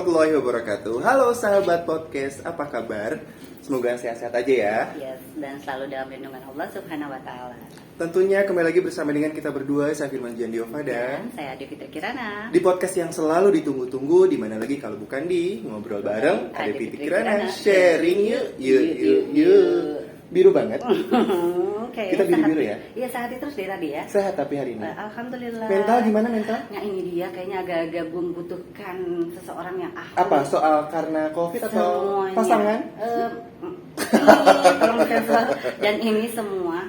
warahmatullahi wabarakatuh. Halo sahabat podcast, apa kabar? Semoga sehat-sehat aja ya. Yes, dan selalu dalam lindungan Allah Subhanahu wa taala. Tentunya kembali lagi bersama dengan kita berdua, saya Firman Jandiova dan saya Adi Fitri Kirana. di podcast yang selalu ditunggu-tunggu, di mana lagi kalau bukan di Ngobrol Bareng Adi Fitri Kirana, sharing yuk. Biru banget. Okay, kita biru-biru ya? Iya, sehat terus dari tadi ya. Sehat tapi hari ini. Alhamdulillah. Mental gimana mental? Nah ini dia, kayaknya agak-agak membutuhkan seseorang yang ahli. Apa soal karena COVID atau Semuanya. pasangan? Tolong sensor. Dan ini semua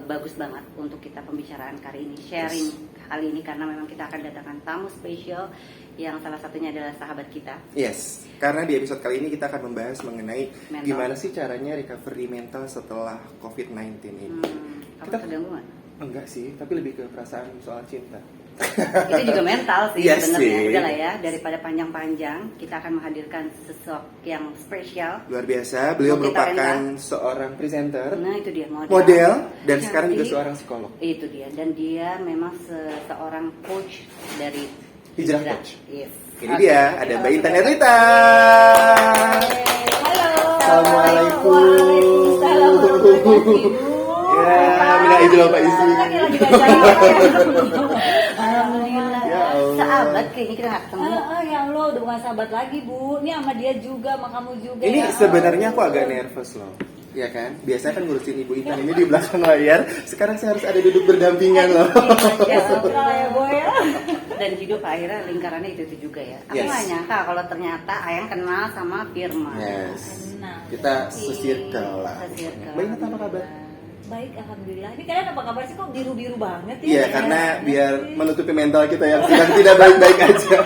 bagus banget untuk kita pembicaraan kali ini, sharing kali ini, karena memang kita akan datangkan tamu spesial yang salah satunya adalah sahabat kita. Yes, karena di episode kali ini kita akan membahas mengenai Mental. gimana sih caranya recovery mental setelah COVID-19 ini. Kamu Kita- terganggu nggak? Enggak sih, tapi lebih ke perasaan soal cinta. Itu juga mental sih Iya sebenarnya. sih. Udah lah ya, daripada panjang-panjang, kita akan menghadirkan sosok yang spesial. Luar biasa, beliau Mau kita merupakan seorang presenter, Nah itu dia, model, dan Cantik. sekarang juga seorang psikolog. Itu dia, dan dia memang seorang coach dari Hijrah Coach. Yes. Ini Oke, dia, ada kita Mbak Intan langsung Erlita. Halo. Assalamualaikum. Waalaikumsalam warahmatullahi wabarakatuh. Ya, minta izin Bapak Isi. Lagi gajarin. Alhamdulillah. Ya Allah. Sahabat kayaknya kita nggak ketemu. Ya Allah, udah bukan sahabat lagi Bu. Ini sama dia juga, sama kamu juga. Ini ya. sebenarnya aku agak nervous loh. Ya kan? Biasanya kan ngurusin Ibu Intan ini di belakang layar. Sekarang saya harus ada duduk berdampingan loh. Ya sudah ya Boy ya. Dan hidup akhirnya lingkarannya itu juga ya. Aku Yes. nggak nyangka kalau ternyata Ayang kenal sama Firman. Yes. Nah, Kita sesirkel lah. Sesirkel. Mbak Intan apa kabar? baik alhamdulillah. Ini kalian apa kabar sih kok biru-biru banget ya? Iya, karena biar menutupi mental kita yang sedang tidak baik-baik aja.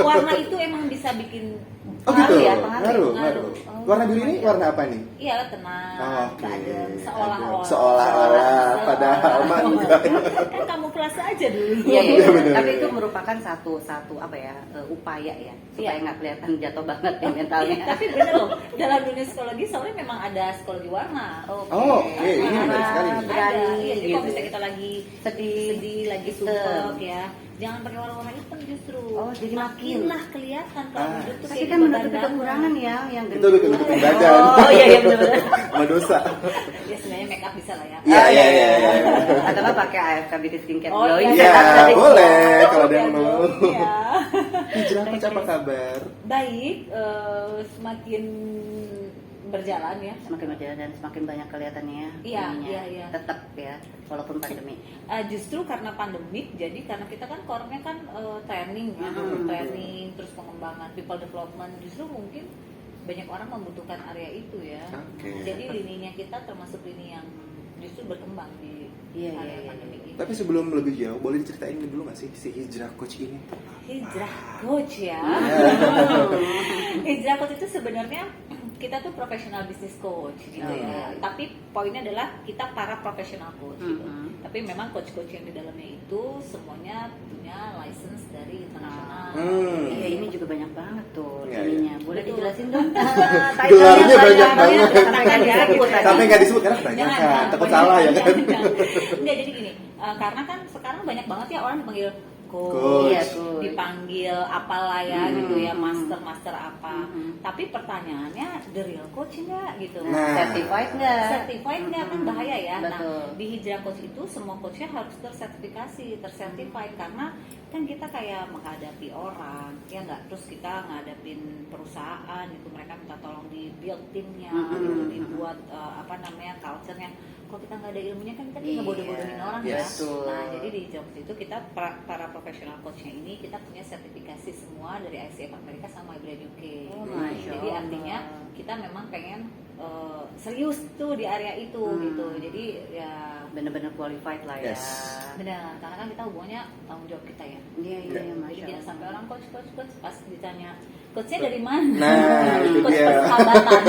Warna itu emang bisa bikin Oh gitu? Pengaruh ya, pengaruh. Ngaruh. Oh, Warna biru ini warna apa nih? Iya tenang, Oke. adem, seolah-olah. Seolah-olah, padahal mah enggak. Kan kamu kelasa aja dulu. Iya, iya. Iya, bener. Tapi itu merupakan satu apa ya, upaya ya, supaya Iya. nggak kelihatan jatuh banget ya mentalnya. Tapi bener loh, dalam dunia psikologi soalnya memang ada psikologi warna. Oh, oke, ini menarik sekali. Ada, Berani, iya, jadi gitu. kalau misalnya kita lagi sedih, lagi sumpek ya, jangan pakai warna-warna hitam justru. Oh, jadi makin. lah kelihatan kalau hidup tuh Tapi kayak kan menutupi beban kekurangan banget. ya, yang Itu bikin nutupin badan. Oh iya iya benar-benar. Sama dosa. Ya sebenarnya make up bisa lah ya. Iya, iya, iya. Atau nggak pakai AFK Beauty Skincare Oh, Glowing. Iya, boleh kalau ada Udah yang mau. dong, ya. Hijrah Coach apa kabar? Baik, semakin berjalan ya. Semakin berjalan dan semakin banyak kelihatannya. Iya, ininya. iya. Tetap ya, walaupun pandemi. Justru karena pandemik, jadi karena kita kan core-nya kan training, ya, training, terus pengembangan people development, justru mungkin banyak orang membutuhkan area itu ya. Oke. Jadi lininya kita termasuk lini yang justru berkembang di Iya, area iya, pandemik ini. Tapi sebelum lebih jauh, boleh diceritain dulu nggak sih si Hijrah Coach ini? Hijrah coach ya. Hijrah coach itu sebenarnya kita tuh professional business coach gitu ya. Tapi poinnya adalah kita para professional coach gitu. Tapi memang coach-coach yang di dalamnya itu semuanya punya license dari internasional. Iya, ini juga banyak banget tuh Iya, ininya. Boleh Betul. dijelasin dong? Gelarnya banyak banget. Sampai nggak disebut tadi. Sampai nggak disebut karena banyak kan, takut salah ya kan? Enggak, jadi gini, karena kan sekarang banyak banget ya orang dipanggil Coach. coach, Iya, coach. dipanggil apalah ya gitu ya, master apa. Tapi pertanyaannya, the real coach enggak gitu. Nah. Certified nggak? Certified nggak kan bahaya ya. Betul. Nah, di Hijrah Coach itu semua coachnya harus tersertifikasi, tercertified karena kan kita kayak menghadapi orang, ya nggak, terus kita ngadapin perusahaan itu mereka minta tolong di build timnya, gitu, dibuat culture-nya. Kalau kita nggak ada ilmunya kan kita Iya. bodoh-bodohin orang Yes. ya. Betul. Nah, jadi di Hijrah Coach itu kita para profesional coachnya ini kita punya sertifikasi semua dari ICF Amerika sama IBRAD UK. Oh, Masya Jadi Allah. artinya kita memang pengen serius tuh di area itu gitu. Jadi ya Bener-bener qualified lah ya. Yes. benar, karena kan kita hubungannya tanggung jawab kita ya. Iya, iya, Jadi Masya jangan Allah. sampai orang coach pas ditanya coachnya dari mana? Nah, itu coach dia. persahabatan.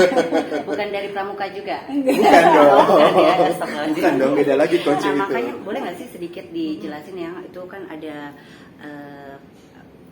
Bukan dari pramuka juga. Bukan dong. Bukan ya, astagfirullahaladzim. Bukan dong, beda lagi coach Nah, itu. makanya boleh nggak sih sedikit dijelasin ya, itu kan ada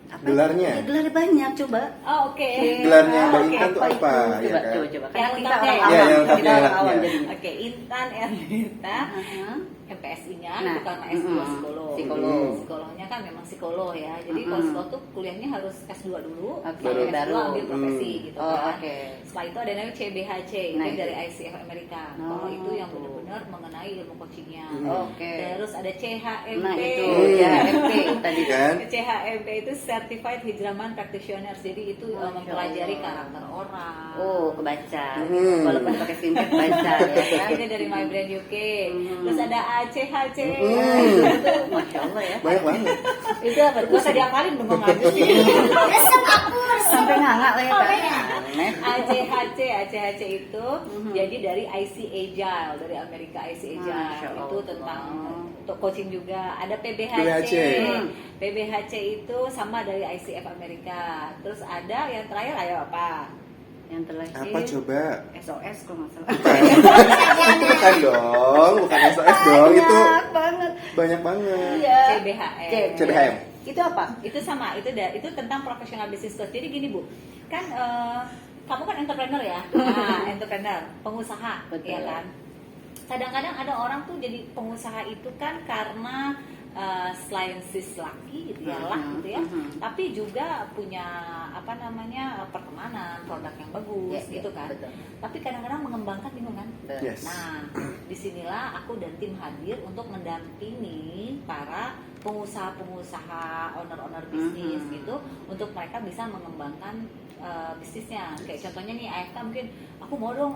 Gelarnya? Ya, gelarnya banyak, coba. Oh, oke. Gelarnya Mbak Oke, Intan tuh apa? itu? Ya Coba, kan? coba. Yang Karena kita lengkapnya orang ya? awam, Iya, yang kita orang lengkapnya. awam jadinya. Oke, Intan Ernita, Aha. MPSI-nya Nah, itu karena S2 psikolog. psikolog. Psikolognya kan memang psikolog ya. Jadi kalau psikolog tuh kuliahnya harus S2 dulu, Oke, baru S2 baru. ambil profesi gitu Oh, kan. oke. Setelah itu ada namanya CBHC, Nah, itu itu. dari ICF Amerika. Oh, Kalau itu yang tuh. benar-benar mengenai ilmu coachingnya. Oke. Terus ada CHMP. Nah, itu ya FP tadi Kan? CHMP itu Certified Hijraman Practitioners. Jadi itu Masya mempelajari Allah. karakter orang. Oh, kebaca. Hmm. Walaupun pakai singkat baca ya kan. Ini dari My Brand UK. Hmm. Terus ada ACHC. Itu Masya Allah ya. Banyak banget. Itu apa? Gua tadi apalin bengong habis. Sampai nganga lah ya kan. Aneh. ACHC itu Mhm. jadi dari IC Agile, dari Amerika IC Masya Agile. Itu Allah. tentang untuk coaching juga. Ada PBHC. PBHC. PBHC itu sama dari ICF Amerika. Terus ada yang terakhir ayo apa? Yang terakhir Apa coba? SOS kalau nggak salah. Bukan dong, bukan SOS dong. Itu Banyak banget. banyak banget. Iya. CBHM. CBHM. Itu apa? Itu sama, itu tentang professional business coach. Jadi gini Bu, kan kamu kan entrepreneur ya, entrepreneur, pengusaha, Betul. ya kan. Kadang-kadang ada orang tuh jadi pengusaha itu kan karena selain sis laki gitu ya lah gitu ya, tapi juga punya apa namanya pertemanan, produk yang bagus Ya, gitu kan. betul. Tapi kadang-kadang mengembangkan bingung kan. Yes. Nah, disinilah aku dan tim hadir untuk mendampingi para pengusaha-pengusaha, owner-owner bisnis gitu, untuk mereka bisa mengembangkan bisnisnya. Kayak contohnya nih AFK, mungkin aku mau dong,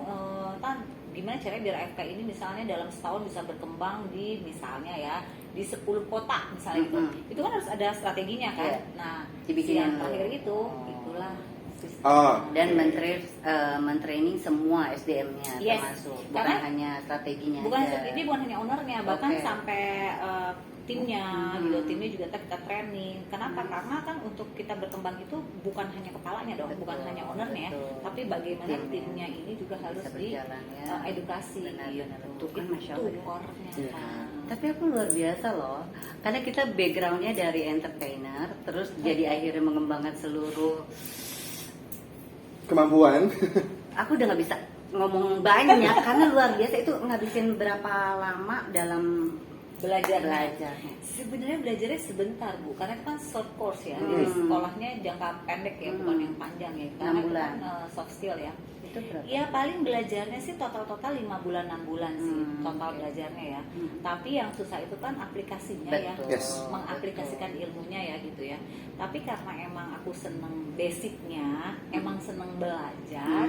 Tan, gimana caranya biar AFK ini misalnya dalam setahun bisa berkembang di misalnya ya di 10 kota misalnya gitu. Itu kan harus ada strateginya kan. Iya. Nah, Dibikinin yang dulu. terakhir itu itulah sistem. Oh. Dan mentraining semua SDM-nya Yes. termasuk, bukan Karena hanya strateginya bukan aja. ini bukan hanya ownernya, bahkan Oke. sampai timnya gitu, timnya juga kita training. Kenapa? Karena kan untuk kita berkembang itu bukan hanya kepalanya dong, bukan Betul, hanya ownernya, betul. tapi bagaimana Timnya. timnya ini juga harus Bisa di berjalan ya. edukasi. Benar-benar. Gitu. Itu kan Masya Itu Allah ya. core-nya. Iya. Kan. Tapi aku luar biasa loh, karena kita backgroundnya dari entertainer, terus jadi akhirnya mengembangkan seluruh. Kemampuan. Aku udah nggak bisa ngomong banyak karena luar biasa, itu ngabisin berapa lama dalam Belajar. belajarnya. Sebenarnya belajarnya sebentar Bu, karena itu kan short course ya, jadi sekolahnya jangka pendek ya, bukan yang panjang ya, karena 6 itu bulan. kan soft skill ya. Itu berapa? Iya paling belajarnya sih total 5 bulan 6 bulan sih total oke. belajarnya ya. Hmm. Tapi yang susah itu kan aplikasinya Betul. ya, Yes. mengaplikasikan ilmunya ya gitu ya. Tapi karena emang aku seneng basicnya, emang seneng belajar,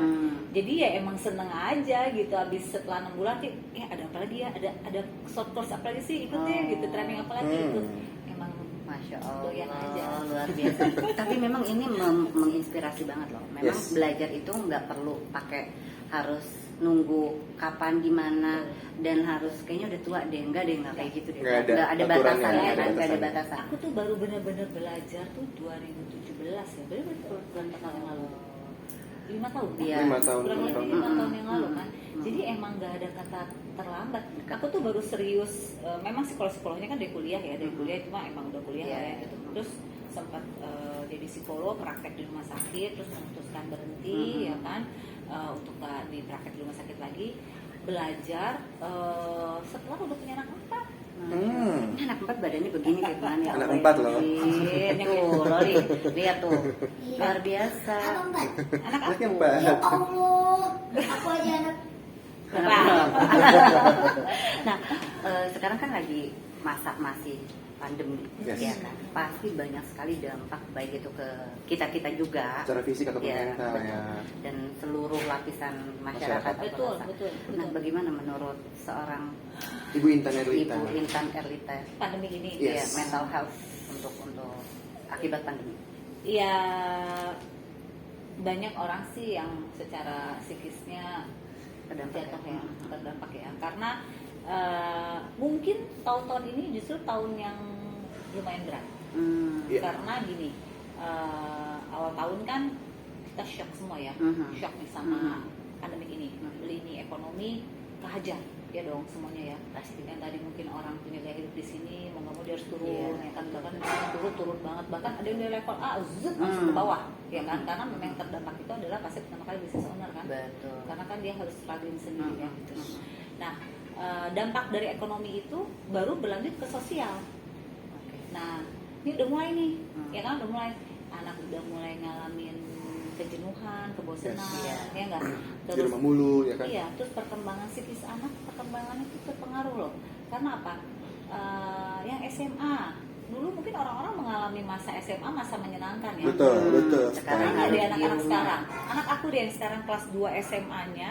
jadi ya emang seneng aja gitu. Habis setelah 6 bulan, ada apa lagi ya? Ada short course apa lagi sih ikutnya gitu, training apa lagi ikut. Emang Masya doyan aja. Allah, luar biasa. Tapi memang ini menginspirasi banget loh. Memang Yes. belajar itu nggak perlu pakai harus nunggu kapan di mana dan harus kayaknya udah tua deh, enggak kayak gitu deh. Nggak ada Nggak ada aturannya, batasannya nggak ada kan, nggak ada batasannya. batasan. aku tuh baru bener-bener belajar tuh 2017 ya, berarti bulan tahun yang lalu. 5 tahun kan? Iya. 5 tahun. Kurang lebih 5 tahun yang lalu kan. Mm-mm. Jadi emang gak ada kata terlambat. Aku tuh baru serius, memang psikolognya kan dari kuliah ya, dari kuliah cuma emang udah kuliah Iya. lah ya gitu. Terus sempat jadi psikolog, praktek di rumah sakit, terus memutuskan berhenti ya kan, untuk gak di praktek di rumah sakit lagi, belajar setelah udah punya anak 4. Ini anak 4 badannya begini kayak gimana ya? Anak Allah, 4 loh. Tuh, Loli, lihat tuh. Luar biasa. Anak Anaknya aku. 4. Ya Allah, aku aja anak. Nah, sekarang kan lagi masa masih pandemi, Yes. ya kan? Pasti banyak sekali dampak baik itu ke kita juga, Secara fisik ataupun ya, mental betul. ya. Dan seluruh lapisan masyarakat. Masyarakat. atau Betul, masa. betul, Nah, betul. bagaimana menurut seorang Ibu Intan Erlita. Ibu Intan Erlita, Pandemi ini. Yes. ya, mental health untuk akibat pandemi? Ya banyak orang sih yang secara psikisnya Terdampak jatuh ya? ya, terdampak ya. Karena mungkin tahun-tahun ini justru tahun yang lumayan berat. Iya. Karena gini, awal tahun kan kita shock semua ya, Mhm. shock nih sama pandemi ini. Lini ekonomi kehajar. ya dong semuanya ya. Pasti. Yang tadi mungkin orang punya gaya hidup di sini, mau nggak mau dia harus turun, Iya. ya kan? Bahkan turun banget. Bahkan ada yang dari level A, langsung ke bawah, ya kan? Karena memang yang terdampak itu adalah pasti pertama kali business owner kan. Betul. Karena kan dia harus struggling sendiri ya. Gitu. Hmm. Nah, dampak dari ekonomi itu baru berlanjut ke sosial. Oke. Nah, ini udah mulai nih, Hmm. ya kan? Udah mulai, anak udah mulai ngalamin kejenuhan, kebosanan, Yes. ya enggak? Di rumah mulu ya kan. Iya, terus perkembangan psikis anak, perkembangannya itu terpengaruh loh. Karena apa? Yang SMA dulu mungkin orang-orang mengalami masa SMA masa menyenangkan ya. Betul. Sekarang Sekarang harus ada di anak-anak rumah. sekarang. Anak aku deh yang sekarang kelas 2 SMA-nya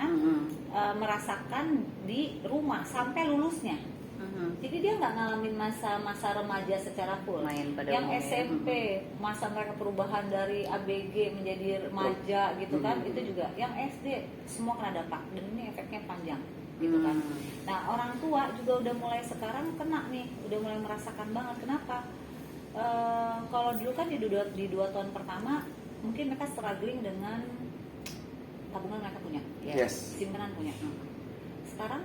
merasakan di rumah sampai lulusnya. Jadi dia nggak ngalamin masa remaja secara full. Main pada Yang umumnya. SMP masa mereka perubahan dari ABG menjadi remaja gitu kan, itu juga. Yang SD semua kena dampak dan ini efeknya panjang gitu kan. Nah orang tua juga udah mulai sekarang kena nih, udah mulai merasakan banget. Kenapa? Kalau dulu kan di 2 tahun pertama mungkin mereka struggling dengan tabungan mereka punya, Yes. simpanan punya. Sekarang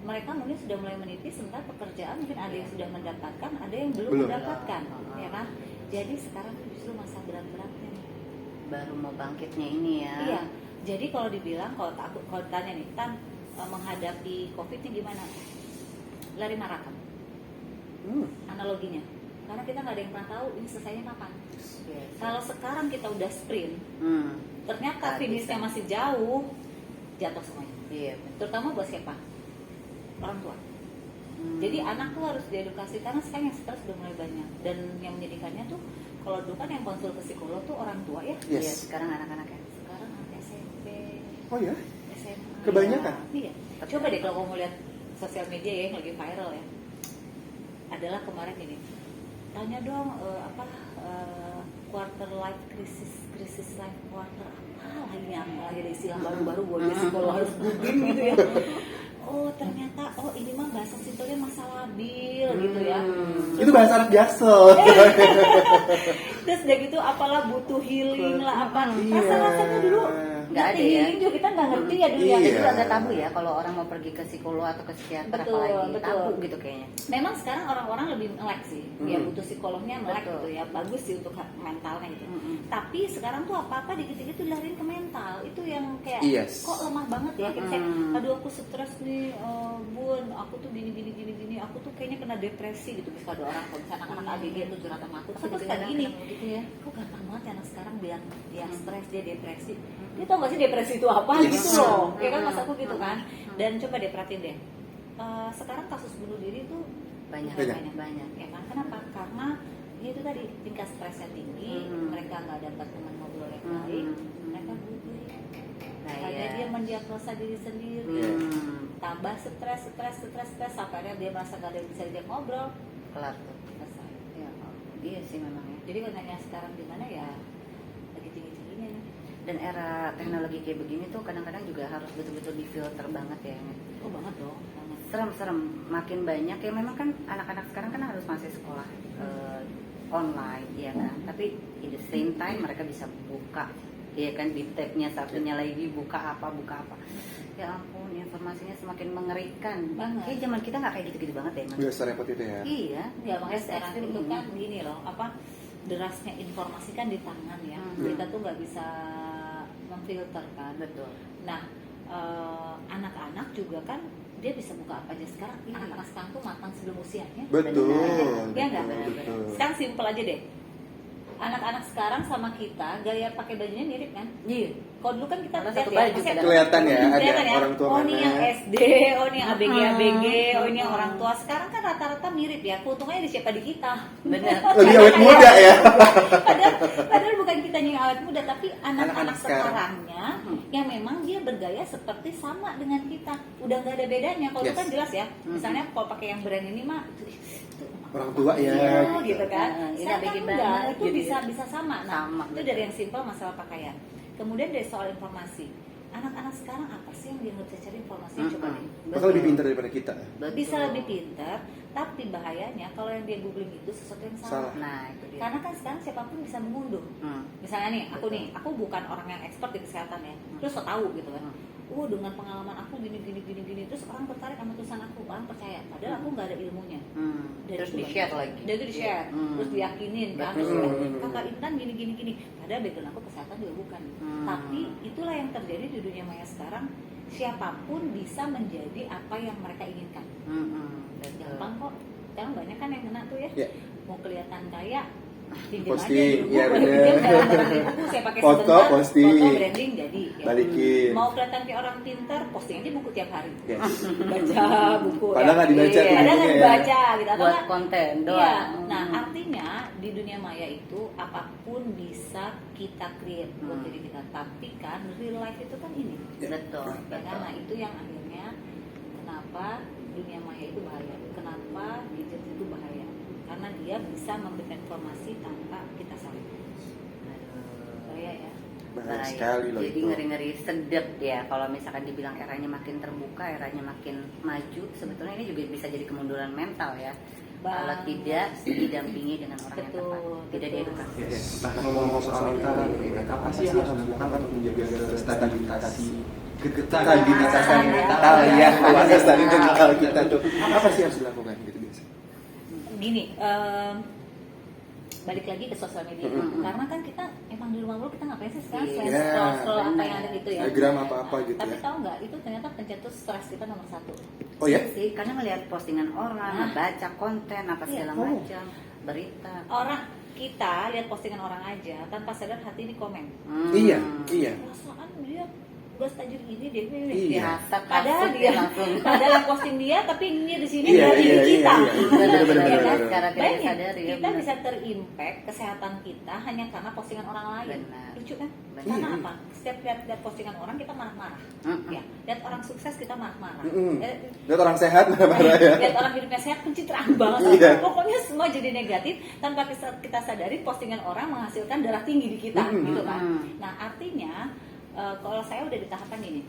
mereka mungkin sudah mulai menipis, sementara pekerjaan mungkin ada yang sudah mendapatkan, ada yang belum Belum. mendapatkan, ya kan? Jadi sekarang justru masa berat-beratnya nih. Baru mau bangkitnya ini ya. Iya. Jadi kalau dibilang, kalau tanya nih, Tan, menghadapi COVID ini gimana? Lari maraton. Analoginya. Karena kita nggak ada yang pernah tahu ini selesainya kapan. Yes. Kalau sekarang kita udah sprint, ternyata Nggak finishnya bisa. masih jauh, jatuh semuanya. Iya. Terutama buat siapa? Orang tua. Jadi anak tuh harus diedukasi karena sekarang yang stres udah mulai banyak. Dan yang menyedihkannya tuh kalau dulu kan yang konsul ke psikolog tuh orang tua ya. Iya, Yes. sekarang anak-anak ya. Sekarang anak SMP, Oh ya? SMA. Kebanyakan? Iya. Coba deh kalau kamu lihat sosial media ya yang lagi viral ya. Adalah kemarin ini. Tanya dong quarter life crisis life quarter apa lagi yang lagi ada istilah baru-baru buat dia psikolog harus googling gitu ya. Oh ternyata ini mah bahasa simpelnya masa labil gitu ya. Itu bahasa anak jaksel. Terus udah gitu apalah butuh healing lah apa. Iya. Rasa-rasanya dulu Nggak ada ngerti ya. healing juga kita nggak ngerti ya dulu ya. Iya. Itu agak tabu ya kalau orang mau pergi ke psikolog atau ke psikiater, Betul, apalagi betul. tabu gitu kayaknya. Memang sekarang orang-orang lebih melek sih. Ya butuh psikolognya melek Betul. gitu ya. Bagus sih untuk mentalnya gitu. Tapi sekarang tuh apa-apa dikit-dikit tuh lariin ke mental. Itu yang kayak Yes. kok lemah banget ya. Kayak aduh aku stres nih, Bun, aku tuh gini. Aku tuh kayaknya kena depresi gitu. Bisa ada orang kalau misalnya anak-anak ABG tuh curhat sama aku. Terus aku suka gini. gitu ya. Kok gampang banget ya anak sekarang bilang dia stres, dia depresi. Dia tau gak sih depresi itu apa Yes. gitu loh. Ya kan mas aku gitu kan. Dan coba deh perhatiin deh. Sekarang kasus bunuh diri tuh Banyak. ya kan? Kenapa? Karena ya itu tadi tingkat stresnya tinggi, mereka nggak dapat teman ngobrol yang baik, mereka bunuh diri. Nah, Karena iya. dia mendiagnosa diri sendiri, tambah stres sampai dia merasa gak ada yang bisa diajak ngobrol, Kelar tuh. selesai. Ya, iya sih memang ya. Jadi kalau nanya sekarang gimana ya lagi tinggi-tingginya nih. Dan era teknologi kayak begini tuh kadang-kadang juga harus betul-betul difilter banget ya. Oh banget dong, banget. Serem, makin banyak ya. Memang kan anak-anak sekarang kan harus masih sekolah online ya kan. Tapi at the same time mereka bisa buka ya kan, di tabnya satunya lagi buka apa. Ya ampun, informasinya semakin mengerikan Banget. Kayak zaman kita nggak kayak gitu-gitu banget ya, Mas. Gak serepot itu ya. Iya, Ya makanya sekarang ekstrim itu ini. kan gini loh, apa derasnya informasi kan di tangan ya. Kita tuh nggak bisa memfilter kan. Betul. Nah, anak-anak juga kan dia bisa buka apa aja sekarang. Anak-anak sekarang tuh matang sebelum usianya. Betul. Ya nggak? Betul. Sekarang simpel aja deh. Anak-anak sekarang sama kita gaya pakai bajunya mirip kan? Iya. Kalau dulu kan kita Malah lihat satu ya, baju pasti kadang. Kelihatan ya, ada kelihatan ya. orang tua Oh ini mana. yang SD, oh ini yang ABG, oh ini yang orang tua. Sekarang kan rata-rata mirip ya. Keuntungannya di siapa di kita. Benar. Lebih awet muda ya. Padahal bukan kita yang awet muda, tapi anak-anak Anak-anak sekarang. sekarangnya yang memang dia bergaya seperti sama dengan kita. Udah nggak ada bedanya. Kalau itu Yes. kan jelas ya. Misalnya kalau pakai yang brand ini mah itu Orang tua ya. iya, gitu kan. Ini Sekarang ABG kan banget, enggak, itu gitu ya. bisa sama. Nah, Sama, itu betul. dari yang simpel masalah pakaian. Kemudian dari soal informasi. anak-anak sekarang apa sih yang dia nggak bisa cari informasinya? Coba deh. Bakal lebih pintar daripada kita. Bisa lebih pintar, tapi bahayanya kalau yang dia googling itu sesuatu yang salah. Nah, itu dia. Karena kan sekarang siapapun bisa mengunduh. Misalnya nih, aku bukan orang yang expert di kesehatan ya, terus so tahu gitu kan. Dengan pengalaman aku gini, terus orang tertarik sama tulisan aku, orang percaya. Padahal aku nggak ada ilmunya. Terus di-share lagi. Dan itu di-share, terus diyakinin kan. Terus kakak Intan gini. Padahal background aku kesehatan juga bukan. Tapi itulah yang terjadi di dunia maya sekarang. Siapapun bisa menjadi apa yang mereka inginkan. Gampang kok. Sekarang banyak kan yang kena tuh ya. Mau kelihatan kaya, pinjam aja Posting, dulu, iya boleh bener. pinjam barang-barang di buku, saya pakai Foto, sebentar, posting. foto branding jadi ya. Balikin. Mau kelihatan kayak orang pintar, posting aja buku tiap hari. Yes. Baca buku Padahal nggak dibaca Iya. tuh Padahal nggak bukunya ya. dibaca gitu. Atau Buat nggak- konten Iya. doang. Nah, artinya di dunia maya itu apapun bisa kita create buat diri kita. Tapi kan real life itu kan ini. Betul. Ya kan? Nah, itu yang akhirnya kenapa dunia maya itu bahaya. Kenapa gadget itu bahaya? Karena dia bisa memberikan informasi tanpa kita sadari. Bahaya ya. Bahaya Bahaya. sekali loh Jadi itu. ngeri-ngeri sedep ya kalau misalkan dibilang eranya makin terbuka, eranya makin maju, sebetulnya ini juga bisa jadi kemunduran mental ya. Kalau tidak didampingi dengan orang yang tepat, tidak diedukasi. Nah, ngomong-ngomong soal mental, apa sih yang harus dilakukan untuk menjaga stabilitas mental ya, stabilitas mental kita tuh apa sih yang harus dilakukan gitu biasa? Gini, balik lagi ke sosial media. Karena kan kita emang di rumah mulu, kita ngapain sih sekarang selain Iya, scroll apa yang ada gitu ya. Instagram apa-apa gitu Tapi ya. tahu nggak, itu ternyata pencetus stres kita nomor 1. Oh ya? Sih, karena melihat postingan orang, baca konten apa segala Iya. macam, berita. Orang kita lihat postingan orang aja tanpa sadar hati ini komen. Iya. Perasaan dia gue tajir gini deh, Iya. Biasa padahal kasut dia ya langsung. padahal yang posting dia, tapi ini di sini Iya, dari iya, kita. iya, iya. Benar-benar. Ya kan? Secara tidak Bayangin, sadar ya, kita benar. bisa terimpact kesehatan kita hanya karena postingan orang lain. Benar. Lucu kan? Benar. Karena Iya. apa? Setiap lihat postingan orang kita marah-marah. Ya, lihat orang sukses kita marah-marah. Lihat orang sehat marah-marah ya. Lihat orang hidupnya sehat pencitraan banget. Iya. Pokoknya semua jadi negatif tanpa kita sadari postingan orang menghasilkan darah tinggi di kita, gitu kan. Nah, artinya kalau saya udah di tahapan ini,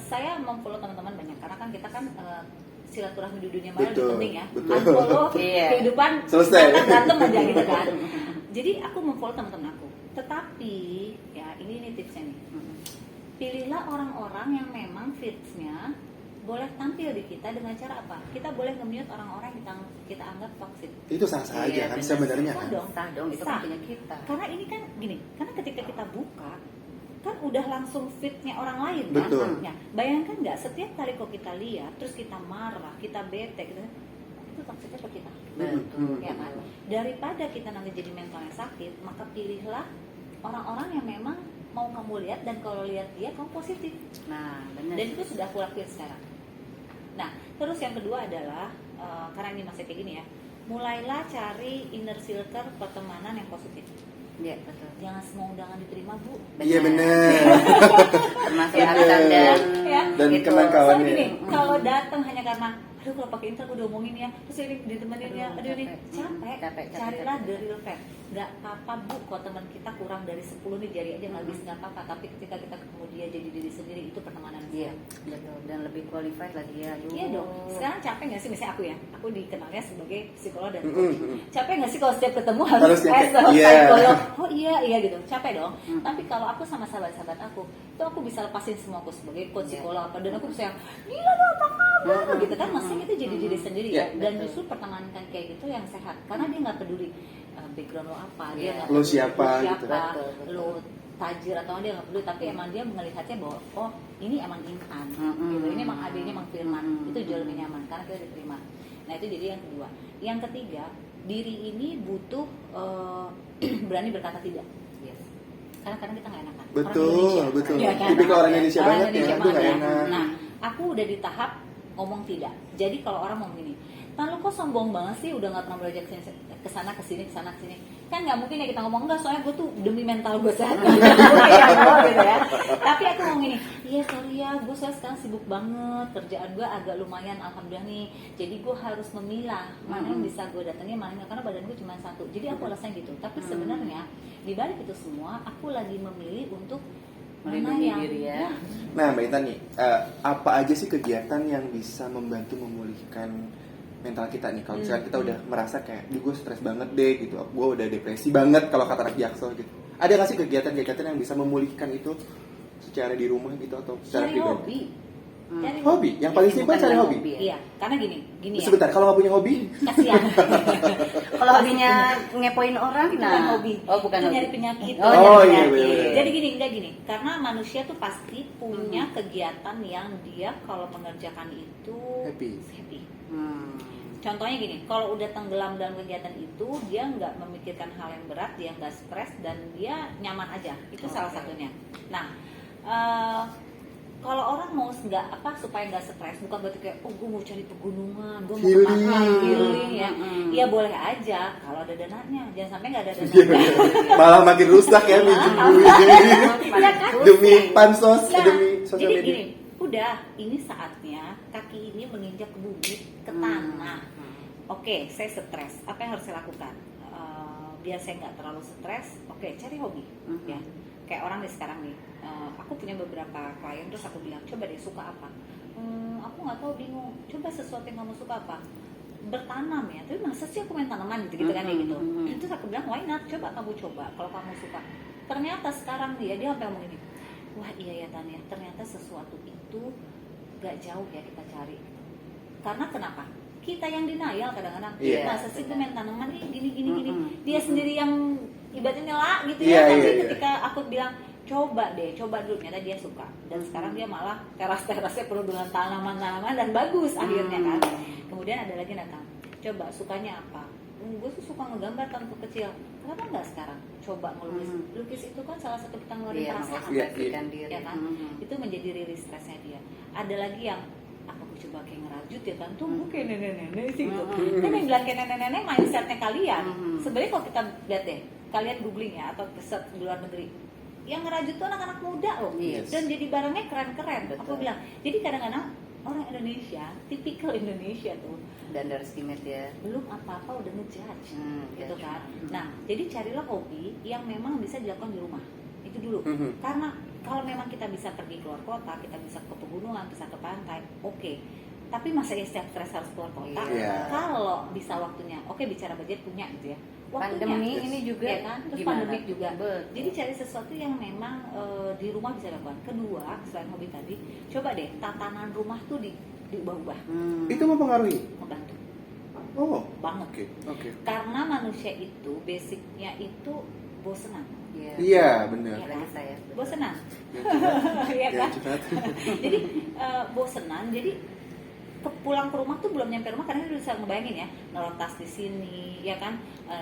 saya memfollow teman-teman banyak karena kan kita kan silaturahmi di dunia maya lebih Betul, penting ya. betul. Unfollow Iya. kehidupan Selesai. berantem aja gitu kan. Jadi aku memfollow teman-teman aku. Tetapi ya ini tipsnya nih. Pilihlah orang-orang yang memang fitsnya boleh tampil di kita dengan cara apa? Kita boleh nge-mute orang-orang yang kita anggap toxic. Itu sah-sah aja kan sebenarnya kan. Sah Sah dong, itu Sah. kan punya kita. Karena ini kan gini, karena ketika kita buka kan udah langsung fitnya orang lain kan. Betul. Ya, bayangkan nggak setiap kali kok kita lihat, terus kita marah, kita bete, gitu, itu toksiknya ke kita. Betul. Ya kan? Daripada kita nanti jadi mentalnya sakit, maka pilihlah orang-orang yang memang mau kamu lihat dan kalau lihat dia kamu positif. Nah, benar. Dan itu sudah aku lakuin sekarang. Nah, terus yang kedua adalah karena ini masih kayak gini ya, mulailah cari inner circle pertemanan yang positif. Iya, betul. Jangan semua undangan diterima, Bu. Iya benar. Termasuk Bener. Aksan dan Ya. Dan itu. kenakalan. Soalnya Kawannya. gini, kalau datang hanya karena aduh kalau pakai Insta udah omongin ya, terus ini ditemenin ya, aduh ini capek. Carilah the real fact. Gak apa-apa Bu, kalau teman kita kurang dari 10 nih jari aja nggak bisa, nggak apa-apa. Tapi ketika kita ketemu dia jadi diri sendiri, itu pertemanan. Iya, betul. Dan lebih qualified lagi ya. Aduh. Iya dong. Sekarang capek nggak sih, misalnya aku ya, aku dikenalnya sebagai psikolog dan coach. Capek nggak sih kalau setiap ketemu harus Harus yang kayak, as a iya. psikolog? Oh iya gitu. Capek dong. Tapi kalau aku sama sahabat-sahabat aku, itu aku bisa lepasin semua aku sebagai coach psikolog apa, dan aku bisa yang gila dong apa kabar gitu kan, maksudnya itu jadi diri sendiri ya. Dan justru pertemanan kayak gitu yang sehat, karena dia nggak peduli background lo apa, dia nggak Lo peduli siapa, lo gitu. Betul. lo tajir atau dia nggak peduli, tapi emang dia melihatnya bahwa oh ini emang Intan, gitu. Ini emang adiknya emang Firman, itu jauh lebih nyaman karena kita diterima. Nah itu jadi yang kedua. Yang ketiga, diri ini butuh berani berkata tidak. Yes. Karena kadang kita nggak enakan. Betul, Orang Indonesia. betul. Iya kan? Tipikal orang Indonesia Orang banget ya, Indonesia aduh nggak banget. enak. Nah, aku udah di tahap ngomong tidak. Jadi kalau orang mau gini, "Tan lu kok sombong banget sih, udah nggak pernah belajar ke sana ke sini kan nggak mungkin ya kita ngomong enggak, soalnya gue tuh demi mental gue sehat gitu ya. Tapi aku ngomong gini, iya sorry ya, gue sekarang sibuk banget, kerjaan gue agak lumayan alhamdulillah nih, jadi gue harus memilah mana yang bisa gue datangi, mana enggak, karena badan gue cuma satu. Jadi aku alasannya gitu. Tapi sebenarnya di balik itu semua aku lagi memilih untuk melindungi yang- diri ya. Nah, Mbak Intan nih, apa aja sih kegiatan yang bisa membantu memulihkan mental kita nih? Kalau misalkan kita udah merasa kayak, gue stres banget deh gitu, gue udah depresi banget kalau kata anak Jaksel gitu. Ada nggak sih kegiatan-kegiatan yang bisa memulihkan itu secara di rumah gitu atau secara Cari pribadi? hobi. Cari Hobi? Yang paling simpel Bukan cari yang hobi? ya. Iya, karena gini ya. Sebentar, kalau nggak punya hobi? Kasihan. Kalau hobinya ngepoin orang, Itu nah bukan hobi. Oh, bukan Itu hobi. nyari penyakit. Oh, Oh, nyari iya, penyakit. bener. Jadi enggak gini, karena manusia tuh pasti punya kegiatan yang dia kalau mengerjakan itu Happy. happy. Hmm. Contohnya gini, kalau udah tenggelam dalam kegiatan itu, dia nggak memikirkan hal yang berat, dia nggak stres dan dia nyaman aja. Itu salah Oke. satunya. Nah, kalau orang mau supaya nggak stres, bukan berarti kayak gue mau cari pegunungan, gue mau Healing. kemana healing ya. Mm-mm. Iya boleh aja kalau ada dananya, jangan sampai nggak ada Iya, dananya. malah makin rusak ya minjem duit. Iya kan? Demi pansos, Nah, demi sosial jadi media. gini, udah ini saatnya kaki ini menginjak ke bumi, ke tanah. Oke, saya stres. Apa yang harus saya lakukan? Biar saya nggak terlalu stres. Oke, cari hobi. Mhm. Ya, kayak orang nih sekarang nih. Aku punya beberapa klien terus aku bilang, coba deh suka apa? Aku nggak tahu, bingung. Coba sesuatu yang kamu suka apa? Bertanam ya. Tapi masa sih aku main tanaman gitu kan ya gitu. Mhm. Terus aku bilang, why not? Coba kamu coba. Kalau kamu suka. Ternyata sekarang dia sampai ngomong gini. Wah iya ya Tania, ternyata sesuatu itu gak jauh ya kita cari. Karena kenapa? Kita yang denial kadang-kadang. Iya. Masa sih gue main tanaman gini. Mm-mm. Dia sendiri yang ibaratnya nyela gitu Iya, ya. Tapi iya. ketika aku bilang coba dulu, ternyata dia suka. Dan sekarang dia malah teras-terasnya penuh dengan tanaman-tanaman dan bagus akhirnya kan. Kemudian ada lagi datang, coba sukanya apa? Gue tuh suka ngegambar waktu kecil. Kenapa nggak sekarang? Coba ngelukis. Lukis itu kan salah satu kita ngeluarin Iya, perasaan. mengekspresikan diri. Ya kan? Itu menjadi rilis stresnya dia. Ada lagi yang apa gue coba kayak ngerajut ya kan, tuh gue kayak nenek-nenek sih gitu. Kan yang bilang kayak nenek-nenek mindsetnya kalian. Sebenarnya kalau kita lihat deh, kalian googling ya atau search di luar negeri, yang ngerajut tuh anak-anak muda loh. Yes. Dan jadi barangnya keren-keren. Betul. Aku bilang, jadi kadang-kadang orang Indonesia, tipikal Indonesia tuh Dan underestimate ya. belum apa-apa udah ngejudge gitu judge. kan. Nah, jadi carilah hobi yang memang bisa dilakukan di rumah. Itu dulu. Karena kalau memang kita bisa pergi keluar kota, kita bisa ke pegunungan, bisa ke pantai, oke. Tapi masa ya setiap stres harus keluar kota. Iya. Kalau bisa waktunya, oke bicara budget punya gitu ya. Waktunya. Pandemi Yes. ini juga Ya kan? Terus gimana? pandemik juga. Betul. Jadi cari sesuatu yang memang di rumah bisa dilakukan. Kedua, selain hobi tadi, coba deh tatanan rumah tuh diubah-ubah, Itu mempengaruhi. membantu Oh, banget. oke. Karena manusia itu basicnya itu bosenan. Iya. Iya, benar. Iya. Lagi saya. Bosenan. Ya, Iya kan? curhat. Jadi bosenan. Jadi pulang ke rumah tuh belum nyampe rumah karena dia bisa ngebayangin ya, naruh tas di sini, ya kan,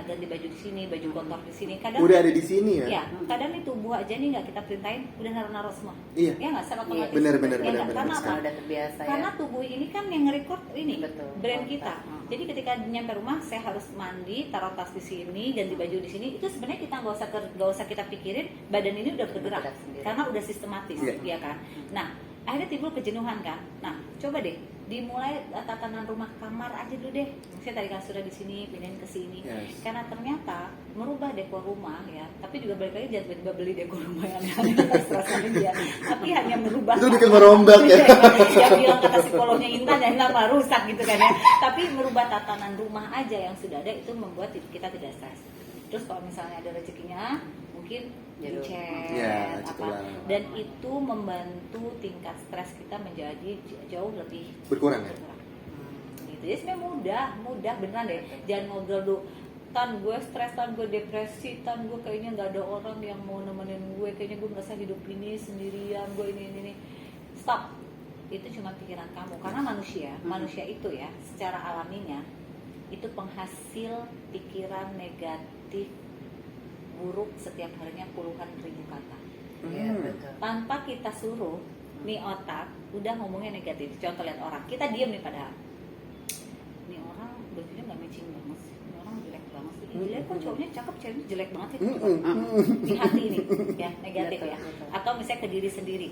ganti baju di sini, baju kotor di sini. Kadang Udah ada di sini ya? ya, kadang nih tubuh aja nih nggak kita perintahin, udah naruh semua. Iya. Ya nggak secara otomatis. Bener, Ya bener, nggak? bener, Karena bener. apa? Udah terbiasa Karena ya. tubuh ini kan yang nge-record ini Betul. brand kita. Hmm. Jadi ketika nyampe rumah saya harus mandi, taruh tas di sini, ganti baju di sini. Itu sebenarnya kita nggak usah kita pikirin, badan ini udah bergerak Bergerak sendiri. karena udah sistematis, Iya. ya kan. Nah akhirnya timbul kejenuhan kan. Nah coba deh dimulai tatanan rumah kamar aja dulu deh. Saya tadi kasurnya di sini, pindahin ke sini. Yes. Karena ternyata merubah dekor rumah ya, tapi juga balik lagi jangan tiba-tiba beli dekor rumah yang aneh-aneh stressnya dia. Tapi hanya merubah. Itu bikin merombak ya. Yang bilang kata psikolognya Intan ya kenapa rusak gitu kan ya. Tapi merubah tatanan rumah aja yang sudah ada itu membuat kita tidak stres. Terus kalau misalnya ada rezekinya mungkin Jadul. dicet Ya, apa cukup. dan itu membantu tingkat stres kita menjadi jauh lebih Berkurang ya? gitu. Jadi sebenarnya mudah beneran deh. Jangan ngobrol dulu, Tan gue stres, Tan gue depresi, Tan gue kayaknya nggak ada orang yang mau nemenin gue, kayaknya gue merasa hidup ini sendirian, gue ini. Stop. Itu cuma pikiran kamu. Karena manusia itu ya secara alaminya itu penghasil pikiran negatif buruk setiap harinya puluhan ribu kata. Iya, betul. Tanpa kita suruh, nih otak udah ngomongnya negatif. Contoh lihat orang, kita diem nih padahal. Nih orang bajunya nggak matching banget sih. Nih orang jelek banget sih. Ih, jelek kok cowoknya cakep, ceweknya jelek banget sih. Di hati ini, ya negatif Betul, ya. betul. Atau misalnya ke diri sendiri.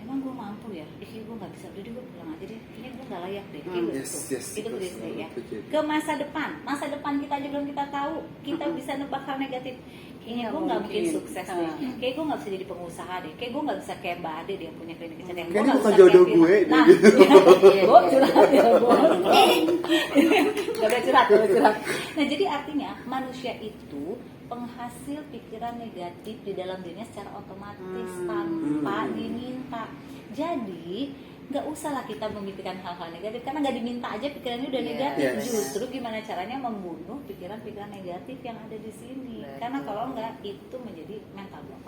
Emang gue mampu ya? Ih, gue nggak bisa. Udah deh, gue pulang aja deh. Kayaknya gue nggak layak deh. Gitu. Yes, Itu ke diri yes, sendiri ya. betul. Ke masa depan kita aja belum kita tahu. Kita bisa nebak hal negatif. kayaknya gue nggak mungkin sukses deh, kayak gue nggak bisa jadi pengusaha deh, kayak gue nggak bisa kayak Mbak Ade dia punya klinik kecantikan. Kayaknya Gua nggak bukan bisa jodoh kayak gue Firman. Nah, deh. gue curhat ya gue. Gak boleh curhat, gak boleh curhat. Nah jadi artinya manusia itu penghasil pikiran negatif di dalam dirinya secara otomatis tanpa diminta. Jadi nggak usah lah kita memikirkan hal-hal negatif karena nggak diminta aja pikirannya udah negatif. Yes. Justru gimana caranya membunuh pikiran-pikiran negatif yang ada di sini. Betul. Karena kalau nggak itu menjadi mental block.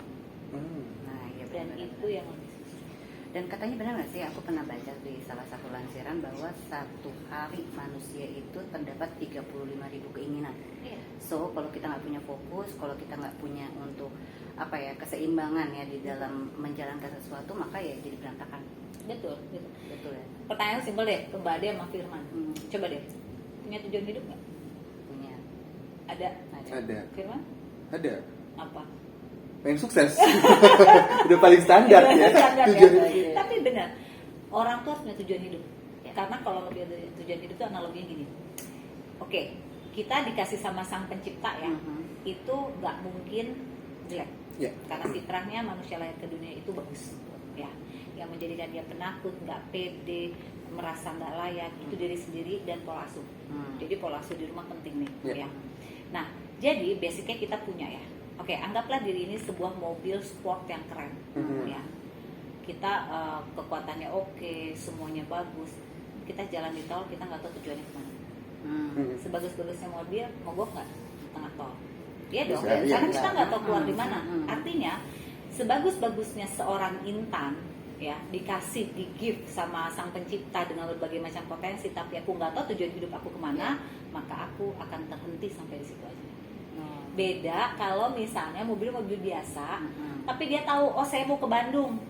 Nah, ya Dan benar-benar. itu yang lebih susah. Dan katanya benar nggak sih, aku pernah baca di salah satu lansiran bahwa satu hari manusia itu terdapat 35.000 keinginan. Iya. So kalau kita nggak punya fokus, kalau kita nggak punya untuk apa ya keseimbangan ya di dalam menjalankan sesuatu, maka ya jadi berantakan. Betul, betul. Betul ya. Pertanyaan simpel deh ke Mbak Ade sama Firman. Hmm. Coba deh, punya tujuan hidup nggak? Punya. Ada. Ada. Firman? Ada. Apa? Pengen sukses. Udah paling standar ya. Standar ya. Tujuan. Tapi benar, orang tuh harus punya tujuan hidup. Ya. Karena kalau lebih dari tujuan hidup itu analoginya gini. Oke, kita dikasih sama sang pencipta ya, itu nggak mungkin jelek. Ya. Karena fitrahnya manusia lahir ke dunia itu bagus. Ya, yang menjadikan dia penakut, nggak pede, merasa nggak layak itu diri sendiri dan pola asuh. Jadi pola asuh di rumah penting nih. Ya. Ya. Nah, jadi basicnya kita punya ya. Oke, anggaplah diri ini sebuah mobil sport yang keren, ya. Kita kekuatannya oke, semuanya bagus. Kita jalan di tol, kita nggak tahu tujuannya kemana. Sebagus-bagusnya mobil, mogok nggak di tengah tol? Iya dong, Bisa, iya. karena kita nggak tahu keluar di mana. Hmm. Artinya, sebagus-bagusnya seorang intan, ya dikasih, di gift sama sang pencipta dengan berbagai macam potensi, tapi aku nggak tahu tujuan hidup aku kemana, maka aku akan terhenti sampai di situ aja. Beda kalau misalnya mobil-mobil biasa, tapi dia tahu, oh saya mau ke Bandung,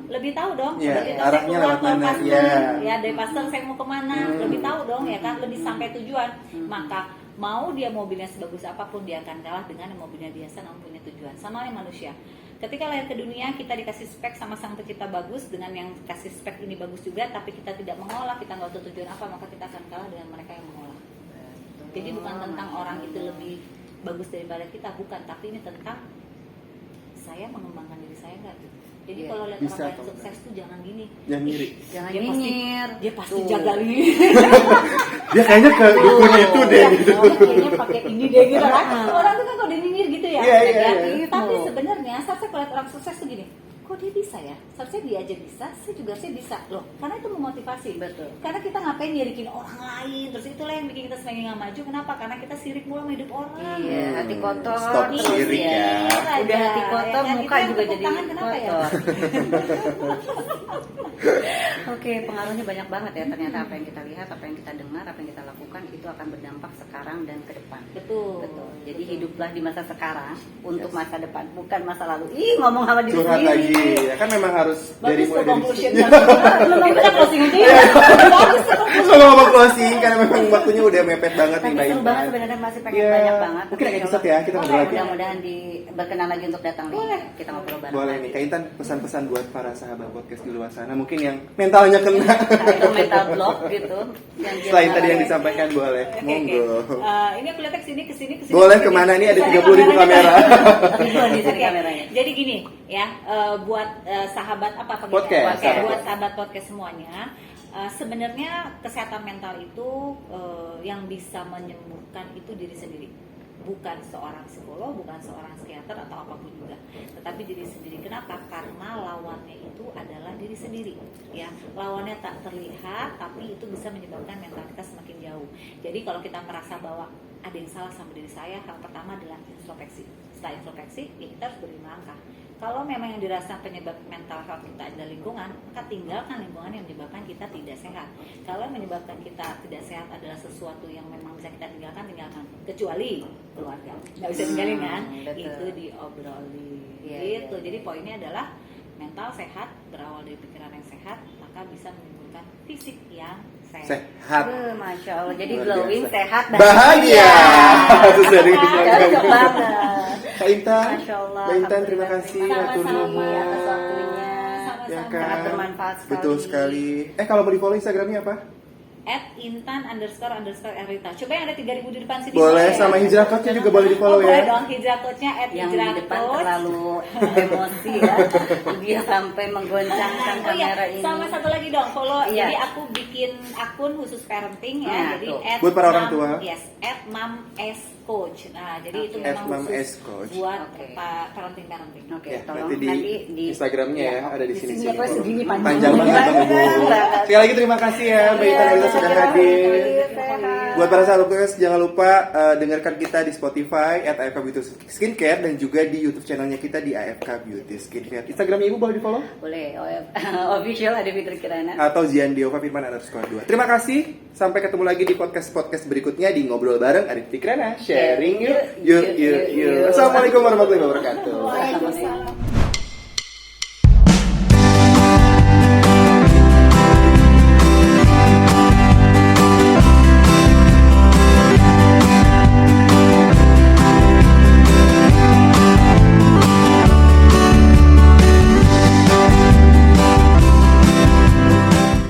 lebih tahu dong, Iya, lebih tahu saya arahnya keluar lewat ke mana, Pasteur, iya. ya dari Pasteur saya mau kemana, lebih tahu dong ya kan, lebih sampai tujuan. Maka mau dia mobilnya sebagus apapun dia akan kalah dengan yang mobilnya biasa namun punya tujuan. Sama yang manusia. Ketika lahir ke dunia kita dikasih spek sama sang pencipta bagus, dengan yang kasih spek ini bagus juga, tapi kita tidak mengolah, kita nggak tahu tujuan apa, maka kita akan kalah dengan mereka yang mengolah. Jadi bukan tentang orang itu lebih bagus daripada kita, bukan, tapi ini tentang saya mengembangkan diri saya nggak gitu. Jadi Iya, kalau lihat bisa orang lain atau sukses tuh jangan gini. Jangan ngiri. Ih, Jangan dia nyinyir. dia pasti Tuh. jaga ini. Dia kayaknya ke dukun itu deh gitu. Kayaknya pakai ini deh gitu kan. Orang tuh kan kalau dia nyinyir gitu ya. Iya, ya iya, kan? iya. Tapi sebenarnya saat saya lihat orang sukses tuh gini, kok dia bisa ya? Seharusnya dia aja bisa, saya bisa loh. Karena itu memotivasi. Betul. Karena kita ngapain nyirikin orang lain, terus itulah yang bikin kita semakin nggak maju. Kenapa? Karena kita sirik mulu sama hidup orang. Iya, hati kotor. Stop terus sirik ya. Udah hati kotor, kan? muka Itu yang juga tepuk jadi tangan, kenapa ya? kotor. Oke, pengaruhnya banyak banget ya ternyata apa yang kita lihat, apa yang kita dengar, apa yang kita lakukan itu akan berdampak sekarang dan ke depan. Betul. Betul. Jadi hiduplah di masa sekarang untuk masa depan, bukan masa lalu. Ih, ngomong sama diri Curhat sendiri. lagi. Ya kan memang harus dari Bagus mulai tuh dari conclusion. sini. Belum kita closing aja ya. Bagus tuh conclusion. Kalau ngomong closing karena memang waktunya udah mepet banget nih Tapi Mbak seru Intan. banget sebenarnya, masih pengen Iya. banyak banget. Mungkin Tapi episode kalau- ya kita ngobrol lagi. Mudah-mudahan berkenan lagi untuk datang Boleh. nih. Kita ngobrol bareng. Boleh lagi. nih Kak Intan, pesan-pesan buat para sahabat podcast di luar sana mungkin yang mentalnya kena. Nah, itu mental block gitu. Selain tadi yang disampaikan boleh. Oke, Monggo. oke. Ini aku lihatnya kesini. Boleh kemana nih, ada 30.000 kamera. Ribuan di sini Oke, kameranya. jadi gini ya, buat sahabat apa panggilnya? Podcast, Oke, sahabat buat sahabat podcast semuanya, sebenarnya kesehatan mental itu yang bisa menyembuhkan itu diri sendiri, bukan seorang psikolog, bukan seorang psikiater atau apapun juga, tetapi diri sendiri. Kenapa? Karena lawannya itu adalah diri sendiri ya. Lawannya tak terlihat, tapi itu bisa menyebabkan mental kita semakin jauh. Jadi kalau kita merasa bahwa ada yang salah sama diri saya, hal pertama adalah introspeksi. Setelah introspeksi, ya kita harus beri langkah. Kalau memang yang dirasa penyebab mental health kita adalah lingkungan, maka tinggalkan lingkungan yang menyebabkan kita tidak sehat. Kalau yang menyebabkan kita tidak sehat adalah sesuatu yang memang bisa kita tinggalkan. Kecuali keluarga, nggak bisa tinggalin kan? Betul. Itu diobrolin. Iya, Gitu. iya, Jadi iya. poinnya adalah mental sehat berawal dari pikiran yang sehat, maka bisa menimbulkan fisik yang sehat. Sehat. Masya Allah. Jadi Luar glowing, biasa. sehat, Bahagia. Sesuai dengan slogan. Cocok banget. Kak Intan, Masya Allah. Mbak Intan terima kasih atur Sama-sama. nuhun. atas waktunya. Sama-sama. Ya Sangat kan, bermanfaat sekali. betul sekali. Kalau mau di follow Instagramnya apa? @intan__Erita. Coba yang ada 3000 di depan sini. Boleh, ya? sama hijrah coachnya juga boleh di follow Boleh ya. dong, hijrah coachnya Yang di depan @hijrahcoach. terlalu emosi ya. Dia sampai menggoncangkan Oh iya, kamera ini. sama satu lagi dong, follow. Iya. Jadi aku bikin akun khusus parenting ya. Nah, Jadi tuh. Buat para orang tua. Yes, @mamscoach. Nah, jadi itu Oke. memang khusus @mamscoach. buat Oke. parenting. Oke, Ya, tolong berarti di Instagramnya ya, ada di sini. Di sini apa segini Panjang banget Bang Ibu. Sekali lagi terima kasih ya Mbak Iya, Intan Erita sudah hadir. sehat. Buat para sahabat podcast jangan lupa dengarkan kita di Spotify @AFK Beauty Skincare dan juga di YouTube channelnya kita di AFK Beauty Skincare. Instagramnya Ibu boleh di follow Boleh, official ada Fitri Kirana. atau Ziandiova Firman _2. Terima kasih. Sampai ketemu lagi di podcast berikutnya di Ngobrol Bareng Arif Fikrana. Sharing yuk. Assalamualaikum warahmatullahi wabarakatuh. Waalaikumsalam.